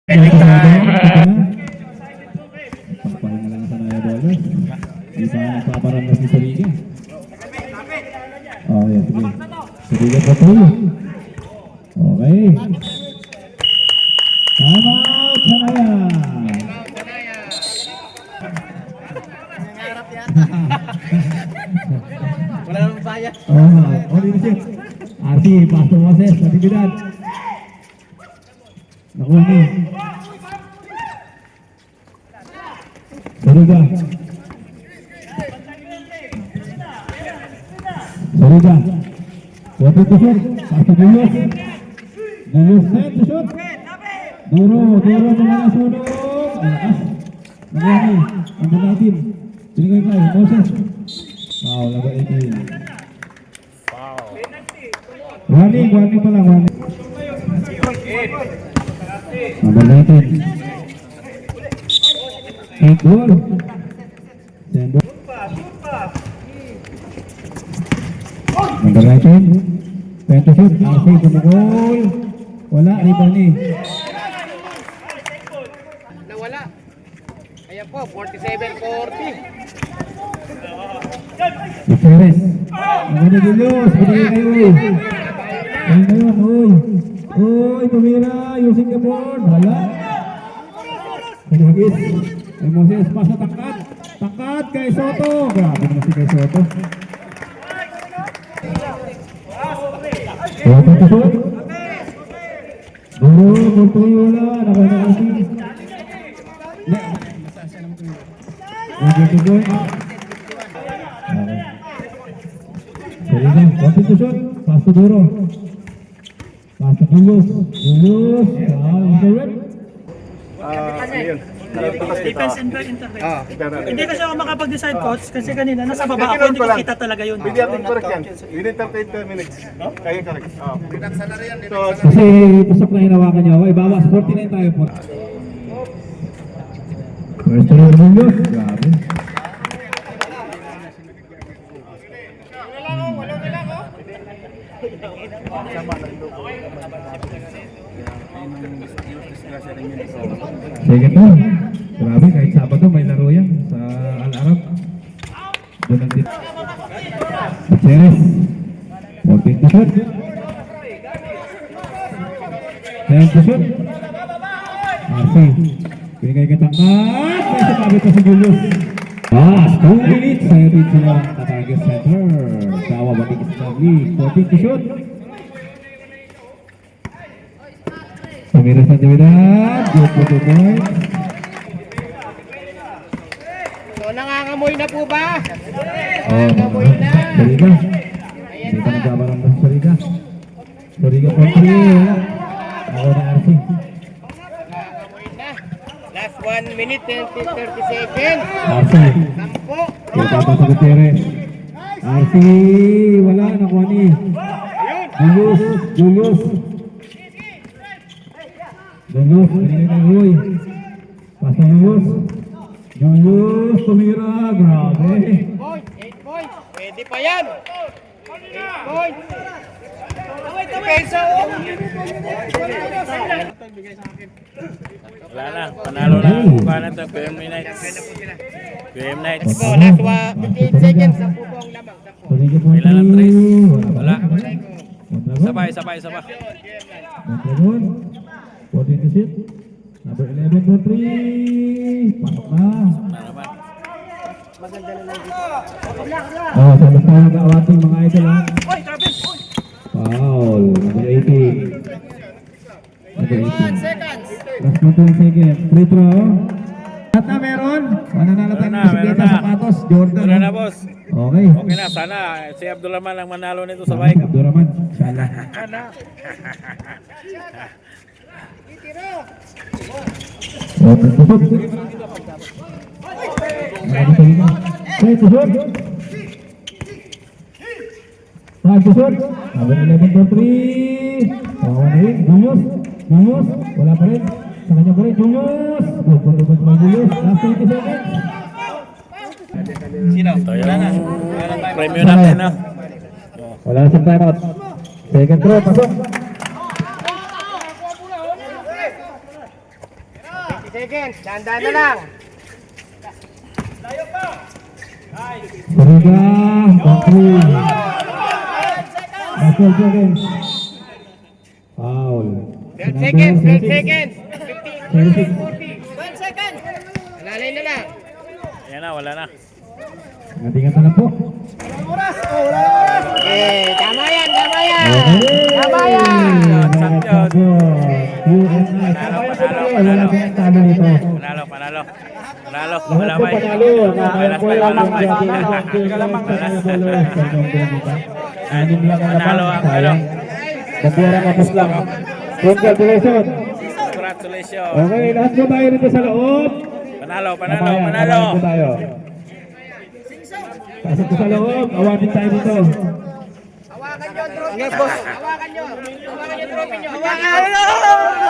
Pagpahinga lang sa Naya Ballers. Di pa nagpaparamdam si Sariga. Oh, yeah, sige. Sariga pa to. Okay. Time out sa Naya. Wala namang bayad. Oh, leadership. Arti, Pastor Moses, Natividad. Nakuha ni. Sariga. Sariga. What is the shot? Pastor Julius. Julius set the shot. Duro mga nasunog. Lakas. Nakuha ni. Number 19. Pinigay kay Moses. Wow, number 18. Warning pa lang, warning. Number 19. Send ball. Number 19. Pwede shoot. RC kumukol. Wala, rebound ni. Nawala. Ayan po, 47-40. Gutierrez. Ang ganda Julius. Binigay kayo. Ayun na yun, uy. Uy, tumira. Using the board. Wala. Pinagis. Ay Moses, pasa tangkad. Tangkad kay Soto. Grabe naman si kay Soto. Soto to shoot. Duro, Montoy wala. Nakakasi. Ujung to boy. Sariga, wanted to shoot. Pass to Duro. Pass to Julius. Julius. Interrupt. Defense and intervention. Hindi kasi ako makapag-decide, coach, kasi kanina nasa baba ako, hindi ko kita talaga yun. Hindi natin correct yan. Within 38 minutes. Kaya correct. Kasi pusok na hinawakan niya. Okay, bawas. 49 tayo po. First to rin Julius. Grabe. Second down. Grabe, kahit Sabado may laro yan sa Al-Arab. Doon ang dito. Gutierrez. 14 to shoot. 10 to shoot. RC. Pinigay katangkat. May sakabi pa si Julius. 2 minutes. Sa'yo rin sila target center. Sawa batik isabli. 14 to shoot. Samiras na Dividad. Good for 2 points. So, nangangamoy na po ba? Nangangamoy na. Sariga. Hindi pa nagbabarang na Sariga. Sariga po 3. Ako na RC. Nangangamoy na. Last 1 minute and 30 seconds. RC. 10. Kaya tapos sa Gutierrez. RC. Wala. Nakuha ni. Julius. Julius, pinigay kay Roy. Pasa Julius. Julius, tumira. Grabe. 8 points. Pwede pa yan. 8 points. Depensa o. Wala na, panalo na ang buka na ito, PM Nights. PM Nights. Let's go, last 58 seconds. 10 po ang lamang. 10. Ilan ang trace? Wala. Sabay. Mondragon. 14 to shoot. Number 11 for 3. Pasok na. Na naman. Sabi tayo nag-awating mga idol ha. Foul. Number 18. Number 18. Last 1 second. Free throw. At na meron. Mananalo tayo ng bisikleta sa Patos. Jordan. Wala na, boss. Okay. Okay na, sana si Abdulrahman ang manalo nito sa bike. Abdurrahman. Sana. Okay, tusok. Say tusok. Tusok. Number 11 for 3. Julius. Wala pa rin. Sa kanya pa rin. Julius. Good by Julius. Last 20 seconds. Sino? Ito na. Premium natin, no? Wala na siyang timeout. Second throw, pasok. seconds. Dahan-dahan na lang. Bariga, Bakri. Basel seconds. Foul. 12 seconds, 12 seconds. 15, 12 seconds. Alalay na lang. Ayan na, wala na. Ingat-ingat na lang po. Okay, tama yan, tama yan. Okay. Tama yan. Champion. UNI. Tama yan po tayo. Wala pong tama nito. Panalo, panalo. Panalo, Lahat wala po may. panalo. Kaya po yan ang anim lang ang Panalo laban. ang Sayang. Pagbuwara kapos lang. Congratulations. Congratulations. Okay, lahat po tayo rito sa loob. Panalo, panalo, Mamaya, panalo. kalahin po tayo. Pasok po sa loob. Awarded tayo dito. Hawakan nyo ang trophy nyo. Hawakan nyo. Hawakan nyo ang trophy nyo. Hawakan nyo.